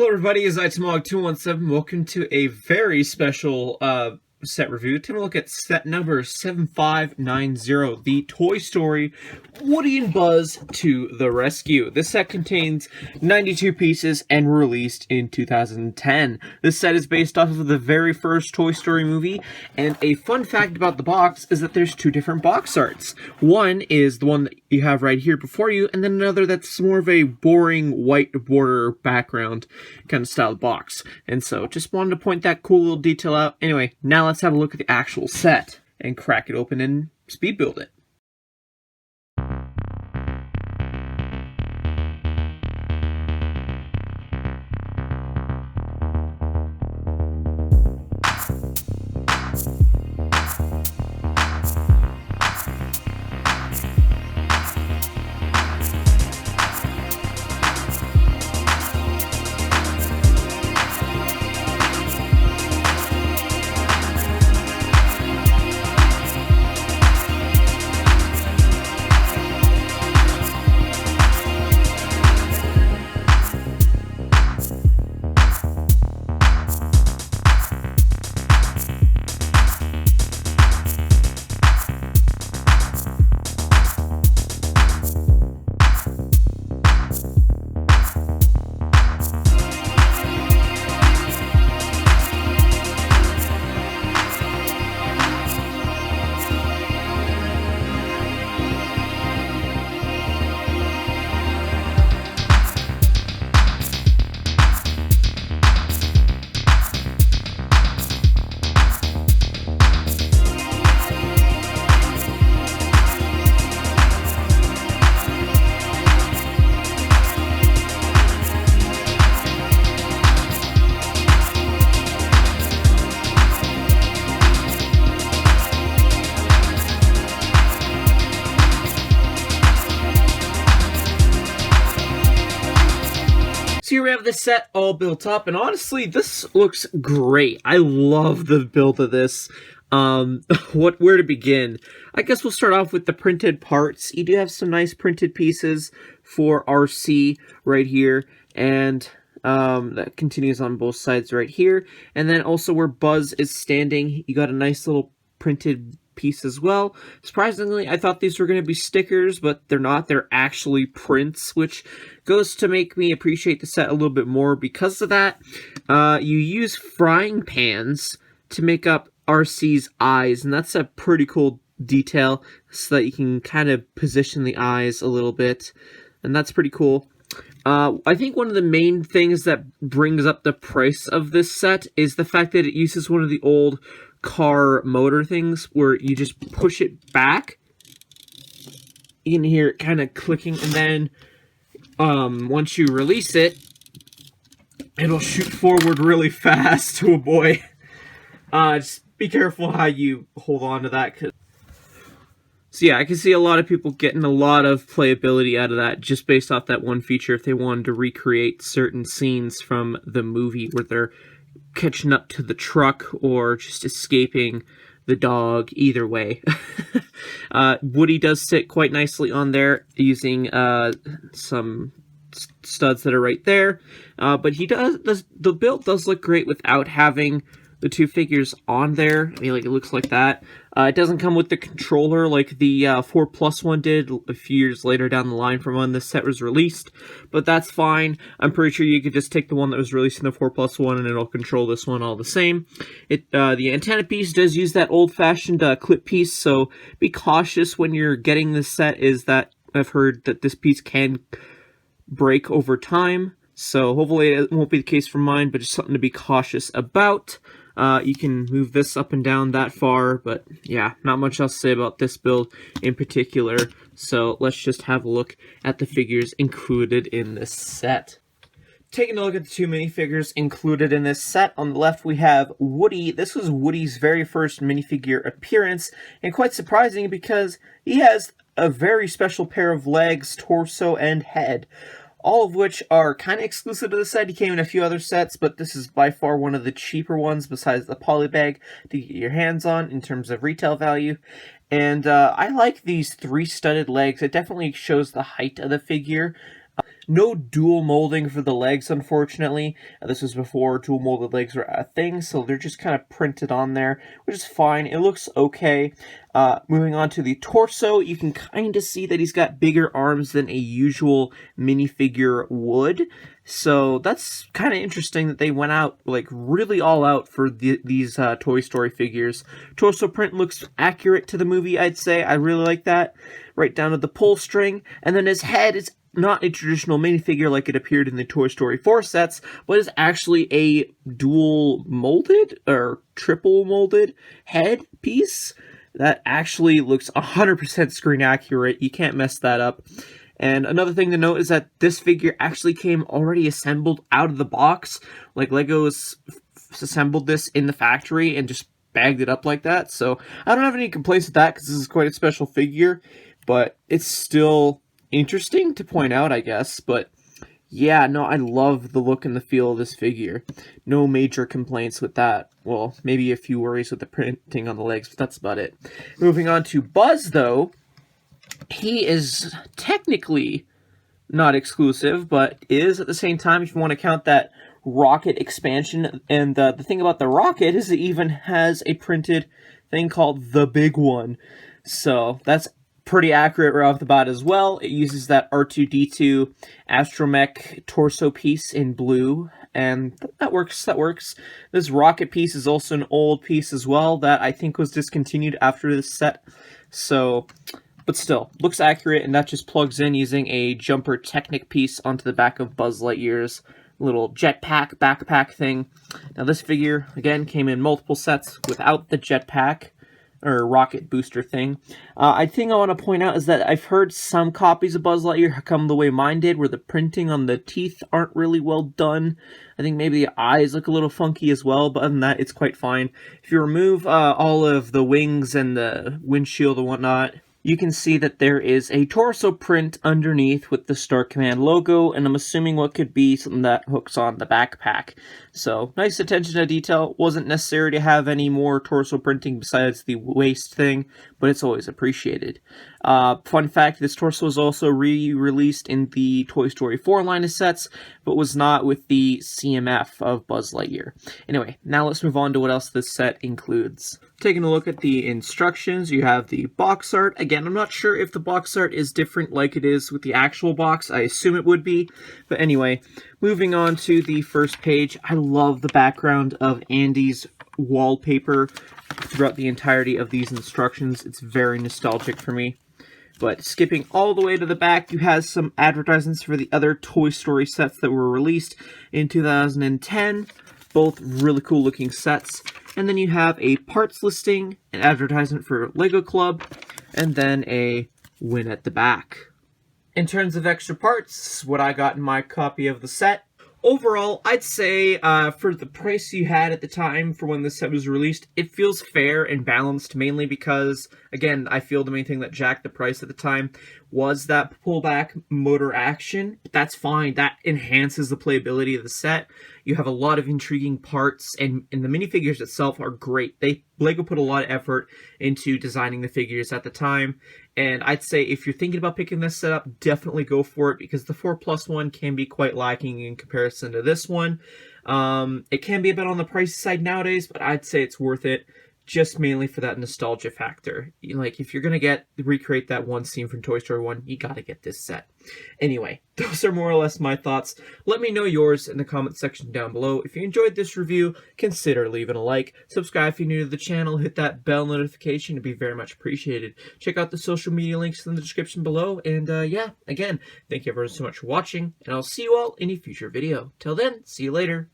Hello everybody, it's TMOG 217. Welcome to a very special set review. Taking a look at set number 7590, the Toy Story Woody and Buzz to the Rescue. This set contains 92 pieces and released in 2010. This set is based off of the very first Toy Story movie, and a fun fact about the box is that there's two different box arts. One is the one that you have right here before you, and then another that's more of a boring white border background kind of style box. And so just wanted to point that cool little detail out. Anyway, now let's have a look at the actual set and crack it open and speed build it. So here we have the set all built up, and honestly, this looks great. I love the build of this. Where to begin? I guess we'll start off with the printed parts. You do have some nice printed pieces for RC right here, and that continues on both sides right here. And then also where Buzz is standing, you got a nice little printed piece as well. Surprisingly, I thought these were going to be stickers, but they're not. They're actually prints, which goes to make me appreciate the set a little bit more because of that. You use frying pans to make up RC's eyes, and that's a pretty cool detail so that you can kind of position the eyes a little bit, and that's pretty cool. I think one of the main things that brings up the price of this set is the fact that it uses one of the old car motor things where you just push it back. You can hear it kind of clicking, and then once you release it, it'll shoot forward really fast. Oh boy. Just be careful how you hold on to that. So yeah, I can see a lot of people getting a lot of playability out of that just based off that one feature if they wanted to recreate certain scenes from the movie where they're catching up to the truck or just escaping the dog. Either way. Woody does sit quite nicely on there using some studs that are right there. But the build does look great without having the two figures on there. I mean, like, it looks like that. It doesn't come with the controller like the 4+ one did a few years later down the line from when this set was released, but that's fine. I'm pretty sure you could just take the one that was released in the 4+ one and it'll control this one all the same. The antenna piece does use that old-fashioned clip piece, so be cautious when you're getting this set. Is that I've heard that this piece can break over time, so hopefully it won't be the case for mine, but just something to be cautious about. You can move this up and down that far, but yeah, not much else to say about this build in particular. So let's just have a look at the figures included in this set. Taking a look at the two minifigures included in this set, on the left we have Woody. This was Woody's very first minifigure appearance, and quite surprising because he has a very special pair of legs, torso, and head. all of which are kind of exclusive to the set. He came in a few other sets, but this is by far one of the cheaper ones besides the polybag to get your hands on in terms of retail value. And I like these three studded legs. It definitely shows the height of the figure. No dual molding for the legs, unfortunately. This was before dual molded legs were a thing, so they're just kind of printed on there, which is fine. It looks okay. Moving on to the torso, you can kind of see that he's got bigger arms than a usual minifigure would. So that's kind of interesting that they went out, like, really all out for these Toy Story figures. Torso print looks accurate to the movie, I'd say. I really like that. Right down to the pull string. And then his head is not a traditional minifigure like it appeared in the Toy Story 4 sets, but is actually a dual molded, or triple molded head piece that actually looks 100% screen accurate. You can't mess that up. And another thing to note is that this figure actually came already assembled out of the box. Like, Legos assembled this in the factory and just bagged it up like that. So I don't have any complaints with that because this is quite a special figure. But it's still interesting to point out, I guess. But yeah, no, I love the look and the feel of this figure. No major complaints with that. Well, maybe a few worries with the printing on the legs, but that's about it. Moving on to Buzz, though. He is technically not exclusive, but is at the same time, if you want to count that rocket expansion. And the thing about the rocket is it even has a printed thing called the Big One. So that's pretty accurate right off the bat as well. It uses that R2-D2 astromech torso piece in blue, and that works. This rocket piece is also an old piece as well that I think was discontinued after this set. So, but still, looks accurate, and that just plugs in using a jumper Technic piece onto the back of Buzz Lightyear's little jetpack backpack thing. Now this figure, again, came in multiple sets without the jetpack or rocket booster thing. I think I want to point out is that I've heard some copies of Buzz Lightyear come the way mine did, where the printing on the teeth aren't really well done. I think maybe the eyes look a little funky as well, but other than that, it's quite fine. If you remove all of the wings and the windshield and whatnot, you can see that there is a torso print underneath with the Star Command logo, and I'm assuming what could be something that hooks on the backpack. So, nice attention to detail. Wasn't necessary to have any more torso printing besides the waist thing, but it's always appreciated. Fun fact, this torso was also re-released in the Toy Story 4 line of sets, but was not with the CMF of Buzz Lightyear. Anyway, now let's move on to what else this set includes. Taking a look at the instructions, you have the box art. Again, I'm not sure if the box art is different like it is with the actual box. I assume it would be. But anyway, moving on to the first page, I love the background of Andy's wallpaper throughout the entirety of these instructions. It's very nostalgic for me. But skipping all the way to the back, you have some advertisements for the other Toy Story sets that were released in 2010. Both really cool looking sets. And then you have a parts listing, an advertisement for Lego Club, and then a win at the back. In terms of extra parts, what I got in my copy of the set, overall, I'd say for the price you had at the time for when this set was released, it feels fair and balanced, mainly because, again, I feel the main thing that jacked the price at the time was that pullback motor action. But that's fine. That enhances the playability of the set. You have a lot of intriguing parts, and the minifigures itself are great. Lego put a lot of effort into designing the figures at the time, and I'd say if you're thinking about picking this set up, definitely go for it, because the 4+ one can be quite lacking in comparison to this one. It can be a bit on the pricey side nowadays, but I'd say it's worth it, just mainly for that nostalgia factor. Like, if you're gonna recreate that one scene from Toy Story 1, you gotta get this set. Anyway, those are more or less my thoughts. Let me know yours in the comment section down below. If you enjoyed this review, consider leaving a like. Subscribe if you're new to the channel. Hit that bell notification. It'd be very much appreciated. Check out the social media links in the description below. And yeah, again, thank you everyone so much for watching, and I'll see you all in a future video. Till then, see you later.